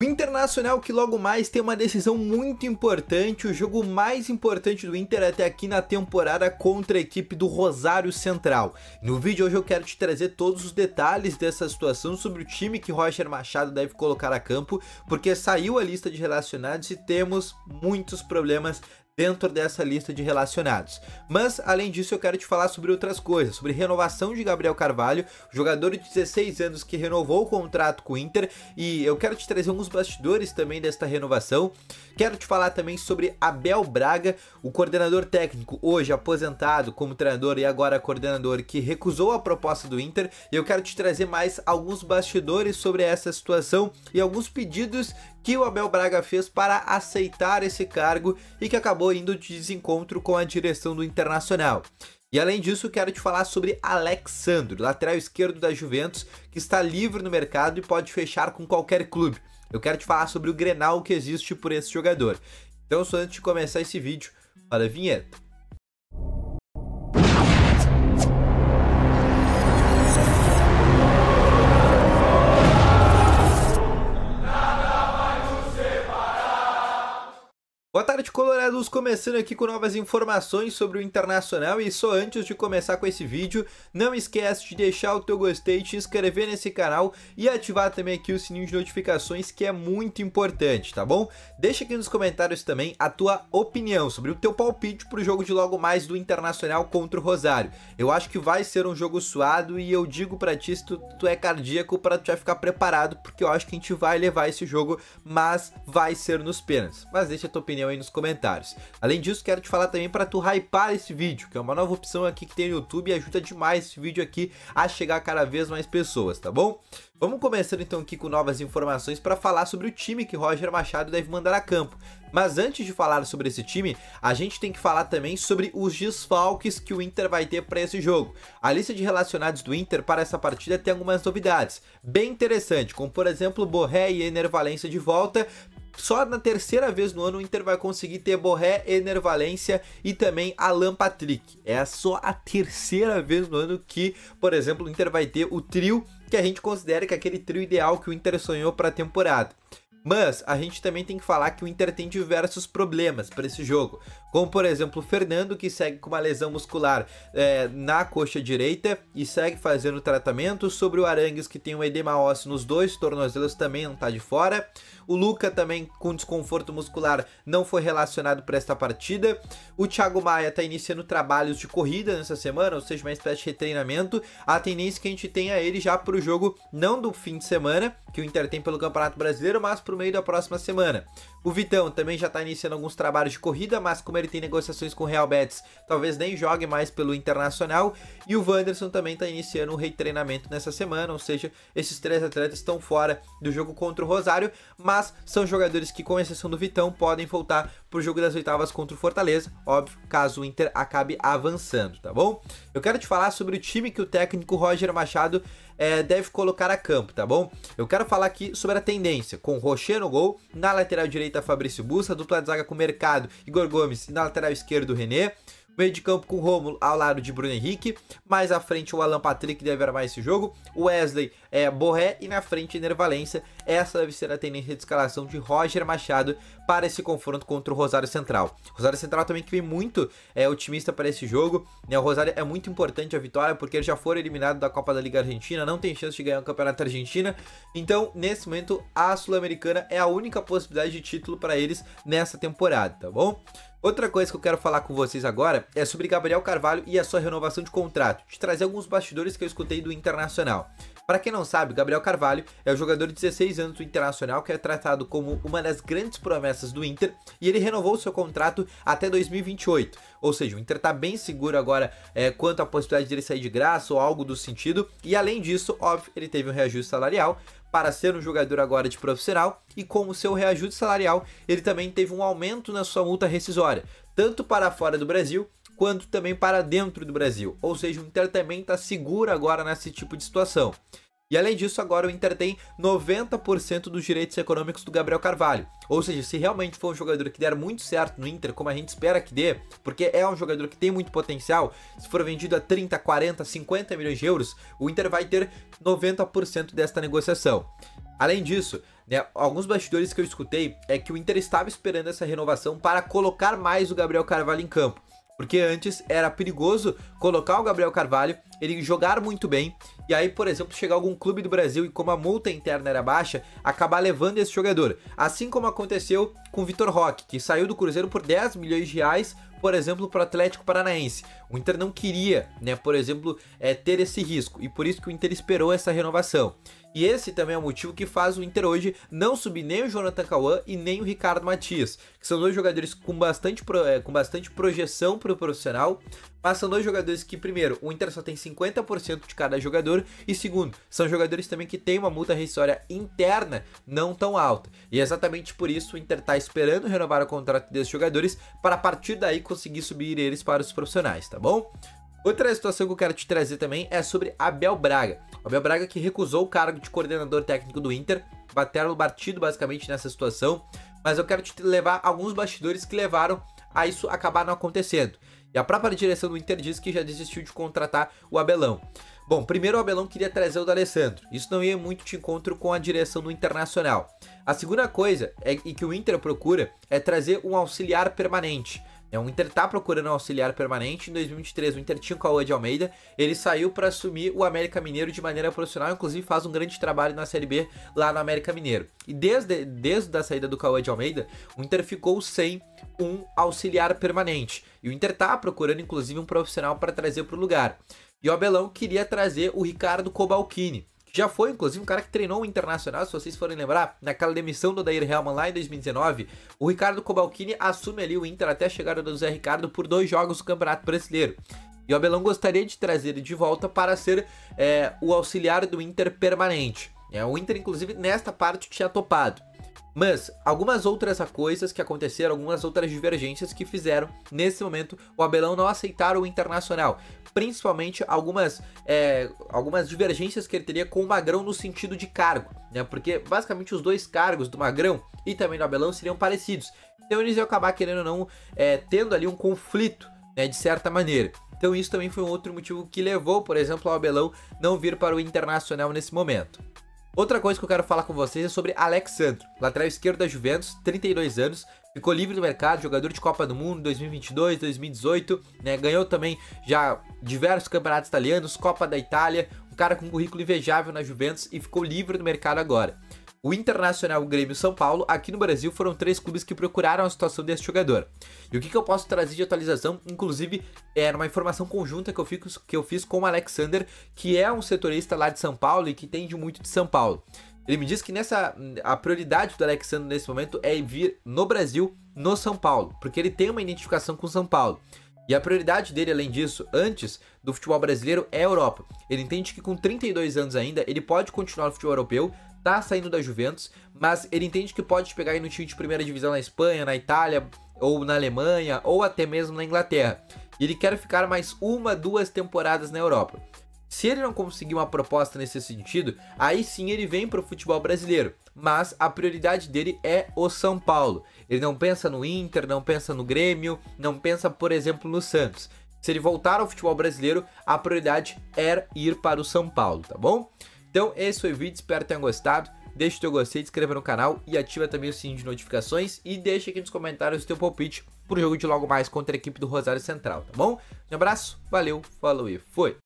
O Internacional que logo mais tem uma decisão muito importante, o jogo mais importante do Inter até aqui na temporada contra a equipe do Rosário Central. No vídeo hoje eu quero te trazer todos os detalhes dessa situação sobre o time que Roger Machado deve colocar a campo, porque saiu a lista de relacionados e temos muitos problemas dentro dessa lista de relacionados. Mas, além disso, eu quero te falar sobre outras coisas, sobre renovação de Gabriel Carvalho, jogador de 16 anos que renovou o contrato com o Inter, e eu quero te trazer alguns bastidores também desta renovação. Quero te falar também sobre Abel Braga, o coordenador técnico, hoje aposentado como treinador e agora coordenador, que recusou a proposta do Inter, e eu quero te trazer mais alguns bastidores sobre essa situação e alguns pedidos que o Abel Braga fez para aceitar esse cargo e que acabou indo de desencontro com a direção do Internacional. E além disso, quero te falar sobre Alex Sandro, lateral esquerdo da Juventus, que está livre no mercado e pode fechar com qualquer clube. Eu quero te falar sobre o Grenal que existe por esse jogador. Então, só antes de começar esse vídeo, para a vinheta. Boa tarde, colorados, começando aqui com novas informações sobre o Internacional, e só antes de começar com esse vídeo, não esquece de deixar o teu gostei, te inscrever nesse canal e ativar também aqui o sininho de notificações, que é muito importante, tá bom? Deixa aqui nos comentários também a tua opinião sobre o teu palpite pro jogo de logo mais do Internacional contra o Rosário. Eu acho que vai ser um jogo suado e eu digo pra ti, se tu é cardíaco, pra tu já ficar preparado, porque eu acho que a gente vai levar esse jogo, mas vai ser nos pênaltis. Mas deixa a tua opinião aí nos comentários. Além disso, quero te falar também para tu hypar esse vídeo, que é uma nova opção aqui que tem no YouTube e ajuda demais esse vídeo aqui a chegar a cada vez mais pessoas, tá bom? Vamos começando então aqui com novas informações para falar sobre o time que Roger Machado deve mandar a campo. Mas antes de falar sobre esse time, a gente tem que falar também sobre os desfalques que o Inter vai ter para esse jogo. A lista de relacionados do Inter para essa partida tem algumas novidades bem interessantes, como por exemplo Borré e Ener Valencia de volta. Só na terceira vez no ano o Inter vai conseguir ter Borré, Ener Valencia e também Alan Patrick. É só a terceira vez no ano que, por exemplo, o Inter vai ter o trio que a gente considera que é aquele trio ideal que o Inter sonhou para a temporada. Mas a gente também tem que falar que o Inter tem diversos problemas para esse jogo, como por exemplo o Fernando, que segue com uma lesão muscular na coxa direita e segue fazendo tratamento. Sobre o Arangues, que tem um edema ósseo nos dois tornozelos, também não está de fora. O Luca também com desconforto muscular não foi relacionado para esta partida. O Thiago Maia está iniciando trabalhos de corrida nessa semana, ou seja, uma espécie de retreinamento. A tendência que a gente tenha ele já para o jogo não do fim de semana, que o Inter tem pelo Campeonato Brasileiro, mas para o meio da próxima semana. O Vitão também já está iniciando alguns trabalhos de corrida, mas como ele tem negociações com o Real Betis, talvez nem jogue mais pelo Internacional. E o Wanderson também está iniciando um retreinamento nessa semana, ou seja, esses três atletas estão fora do jogo contra o Rosário, mas são jogadores que, com exceção do Vitão, podem voltar para o jogo das oitavas contra o Fortaleza, óbvio, caso o Inter acabe avançando, tá bom? Eu quero te falar sobre o time que o técnico Roger Machado deve colocar a campo, tá bom? Eu quero falar aqui sobre a tendência, com Rocher no gol, na lateral direita Fabrício Bussa, dupla de zaga com Mercado, Igor Gomes, e na lateral esquerda o René. Meio de campo com o Rômulo ao lado de Bruno Henrique, mais à frente o Alan Patrick deve armar esse jogo, o Wesley Borré e na frente Ener Valencia. Essa deve ser a tendência de escalação de Roger Machado para esse confronto contra o Rosário Central. O Rosário Central também que vem muito otimista para esse jogo, né? O Rosário é muito importante a vitória porque eles já foram eliminados da Copa da Liga Argentina, não tem chance de ganhar o Campeonato Argentina, então nesse momento a Sul-Americana é a única possibilidade de título para eles nessa temporada, tá bom? Outra coisa que eu quero falar com vocês agora é sobre Gabriel Carvalho e a sua renovação de contrato, de trazer alguns bastidores que eu escutei do Internacional. Para quem não sabe, Gabriel Carvalho é o jogador de 16 anos do Internacional, que é tratado como uma das grandes promessas do Inter, e ele renovou seu contrato até 2028, ou seja, o Inter está bem seguro agora quanto à possibilidade de ele sair de graça ou algo do sentido, e além disso, óbvio, ele teve um reajuste salarial para ser um jogador agora de profissional, e com o seu reajuste salarial, ele também teve um aumento na sua multa rescisória, tanto para fora do Brasil, quanto também para dentro do Brasil, ou seja, o Inter também está seguro agora nesse tipo de situação. E além disso, agora o Inter tem 90% dos direitos econômicos do Gabriel Carvalho. Ou seja, se realmente for um jogador que der muito certo no Inter, como a gente espera que dê, porque é um jogador que tem muito potencial, se for vendido a 30, 40, 50 milhões de euros, o Inter vai ter 90% desta negociação. Além disso, né, alguns bastidores que eu escutei é que o Inter estava esperando essa renovação para colocar mais o Gabriel Carvalho em campo. Porque antes era perigoso colocar o Gabriel Carvalho, ele jogar muito bem, e aí, por exemplo, chegar algum clube do Brasil e como a multa interna era baixa, acabar levando esse jogador. Assim como aconteceu com o Vitor Roque, que saiu do Cruzeiro por 10 milhões de reais, por exemplo, para o Atlético Paranaense. O Inter não queria, né, por exemplo, ter esse risco, e por isso que o Inter esperou essa renovação. E esse também é o motivo que faz o Inter hoje não subir nem o Jonathan Cauã e nem o Ricardo Matias, que são dois jogadores com bastante projeção para o profissional, mas são dois jogadores que, primeiro, o Inter só tem 50% de cada jogador, e segundo, são jogadores também que têm uma multa rescisória interna não tão alta. E é exatamente por isso o Inter está esperando renovar o contrato desses jogadores para a partir daí conseguir subir eles para os profissionais, tá bom? Outra situação que eu quero te trazer também é sobre Abel Braga. Abel Braga que recusou o cargo de coordenador técnico do Inter, bateram batido basicamente nessa situação, mas eu quero te levar alguns bastidores que levaram a isso acabar não acontecendo. E a própria direção do Inter diz que já desistiu de contratar o Abelão. Bom, primeiro o Abelão queria trazer o D'Alessandro, isso não ia muito de encontro com a direção do Internacional. A segunda coisa e que o Inter procura é trazer um auxiliar permanente. O Inter está procurando um auxiliar permanente. Em 2023 o Inter tinha o Cauã de Almeida, ele saiu para assumir o América Mineiro de maneira profissional, inclusive faz um grande trabalho na Série B lá no América Mineiro. E desde a saída do Cauã de Almeida, o Inter ficou sem um auxiliar permanente. E o Inter está procurando inclusive um profissional para trazer para o lugar. E o Abelão queria trazer o Ricardo Cobalcini, que já foi, inclusive, um cara que treinou o Internacional, se vocês forem lembrar, naquela demissão do Odair Hellmann lá em 2019, o Ricardo Cobalcini assume ali o Inter até a chegada do Zé Ricardo por 2 jogos do Campeonato Brasileiro. E o Abelão gostaria de trazer ele de volta para ser o auxiliar do Inter permanente. O Inter, inclusive, nesta parte tinha topado. Mas algumas outras coisas que aconteceram, algumas outras divergências que fizeram, nesse momento, o Abelão não aceitar o Internacional. Principalmente algumas divergências que ele teria com o Magrão no sentido de cargo, né? Porque basicamente os dois cargos do Magrão e também do Abelão seriam parecidos. Então eles iam acabar querendo ou não tendo ali um conflito, né, de certa maneira. Então isso também foi um outro motivo que levou, por exemplo, ao Abelão não vir para o Internacional nesse momento. Outra coisa que eu quero falar com vocês é sobre Alex Sandro, lateral esquerdo da Juventus, 32 anos, ficou livre do mercado, jogador de Copa do Mundo 2022, 2018, né, ganhou também já diversos campeonatos italianos, Copa da Itália, um cara com um currículo invejável na Juventus e ficou livre do mercado agora. O Internacional, o Grêmio e o São Paulo, aqui no Brasil, foram 3 clubes que procuraram a situação desse jogador. E o que eu posso trazer de atualização, inclusive, numa informação conjunta que eu fiz com o Alexander, que é um setorista lá de São Paulo e que entende muito de São Paulo. Ele me disse que a prioridade do Alexander nesse momento é vir no Brasil, no São Paulo, porque ele tem uma identificação com São Paulo. E a prioridade dele, além disso, antes do futebol brasileiro, é a Europa. Ele entende que com 32 anos ainda, ele pode continuar no futebol europeu, tá saindo da Juventus, mas ele entende que pode pegar aí no time de primeira divisão na Espanha, na Itália, ou na Alemanha, ou até mesmo na Inglaterra. E ele quer ficar mais 1, 2 temporadas na Europa. Se ele não conseguir uma proposta nesse sentido, aí sim ele vem para o futebol brasileiro. Mas a prioridade dele é o São Paulo. Ele não pensa no Inter, não pensa no Grêmio, não pensa, por exemplo, no Santos. Se ele voltar ao futebol brasileiro, a prioridade é ir para o São Paulo, tá bom? Então esse foi o vídeo, espero que tenham gostado. Deixa o teu gostei, se inscreva no canal e ativa também o sininho de notificações. E deixa aqui nos comentários o teu palpite pro jogo de logo mais contra a equipe do Rosário Central, tá bom? Um abraço, valeu, falou e fui!